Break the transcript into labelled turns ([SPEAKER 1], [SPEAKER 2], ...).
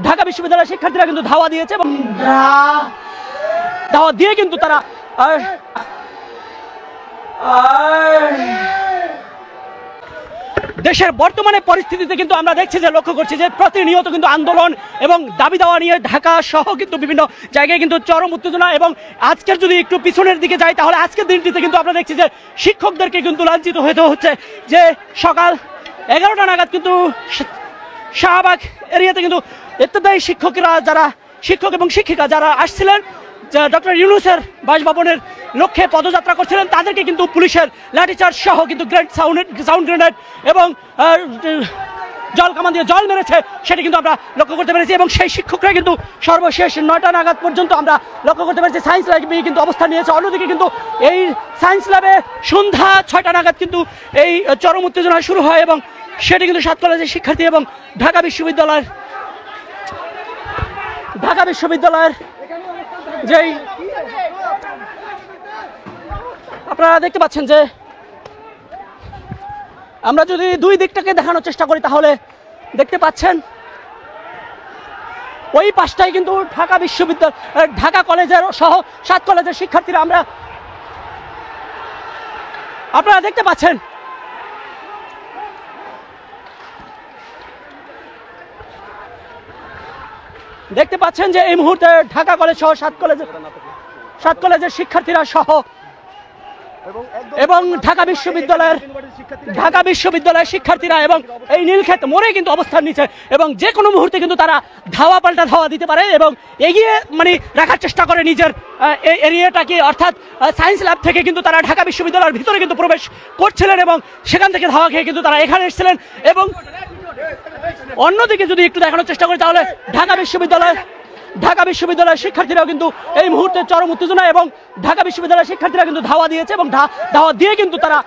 [SPEAKER 1] ঢাকা বিশ্ববিদ্যালয়ের শিক্ষার্থীরা কিন্তু ধাওয়া দিয়েছে এবং ধাওয়া দিয়ে কিন্তু তারা দেশের বর্তমানে পরিস্থিতিতে কিন্তু আমরা দেখছি যে লক্ষ্য করছি যে প্রতিনিয়ত কিন্তু আন্দোলন এবং দাবি দাওয়া নিয়ে ঢাকা সহ কিন্তু বিভিন্ন জায়গায় কিন্তু চরম উত্তেজনা। এবং আজকের যদি একটু পিছনের দিকে যাই তাহলে আজকের দিনটিতে কিন্তু আমরা দেখছি যে শিক্ষকদেরকে কিন্তু লাঞ্ছিত হতে হচ্ছে। যে সকাল 11টা নাগাদ কিন্তু শাহবাগ এরিয়াতে কিন্তু ইত্তেদায়ী শিক্ষকরা যারা শিক্ষক এবং শিক্ষিকা যারা আসছিলেন ডক্টর ইউনূসের বাসভবনের লক্ষ্যে পদযাত্রা করছিলেন তাদেরকে কিন্তু পুলিশের লাঠিচার্জ সহ কিন্তু সাউন্ড গ্রেনেড এবং জল কামান দিয়ে জল মেরেছে সেটি কিন্তু আমরা লক্ষ্য করতে পেরেছি। এবং সেই শিক্ষকরা কিন্তু সর্বশেষ 9টা নাগাদ পর্যন্ত আমরা লক্ষ্য করতে পেরেছি সায়েন্স ল্যাবে কিন্তু অবস্থান নিয়েছে। অন্যদিকে কিন্তু এই সায়েন্স ল্যাবে সন্ধ্যা 6টা নাগাদ কিন্তু এই চরম উত্তেজনা শুরু হয় এবং সেটি কিন্তু 7 কলেজের শিক্ষার্থী এবং ঢাকা বিশ্ববিদ্যালয়ের যেই আপনারা দেখতে পাচ্ছেন যে আমরা যদি দুই দিকটাকে দেখানোর চেষ্টা করি তাহলে দেখতে পাচ্ছেন ওই পাশটাই কিন্তু ঢাকা কলেজের সহ 7 কলেজের শিক্ষার্থীরা আপনারা দেখতে পাচ্ছেন যে এই মুহূর্তে ঢাকা কলেজ সহ 7 কলেজের শিক্ষার্থীরা সহ এবং ঢাকা বিশ্ববিদ্যালয়ের শিক্ষার্থীরা এবং এই নীলক্ষেত মোড়ে কিন্তু অবস্থান নিচ্ছে এবং যে কোনো মুহূর্তে কিন্তু তারা পাল্টা ধাওয়া দিতে পারে এবং এগিয়ে রাখার চেষ্টা করে নিজের এই এরিয়াটাকে। অর্থাৎ সায়েন্স ল্যাব থেকে কিন্তু তারা ঢাকা বিশ্ববিদ্যালয়ের ভিতরে কিন্তু প্রবেশ করছিলেন এবং সেখান থেকে ধাওয়া খেয়ে কিন্তু তারা এখানে এসেছিলেন। এবং অন্যদিকে যদি একটু দেখানোর চেষ্টা করি তাহলে ঢাকা বিশ্ববিদ্যালয়ের শিক্ষার্থীরাও কিন্তু এই মুহূর্তে চরম উত্তেজনা এবং ঢাকা বিশ্ববিদ্যালয়ের শিক্ষার্থীরা কিন্তু ধাওয়া দিয়েছে এবং ধাওয়া দিয়ে কিন্তু তারা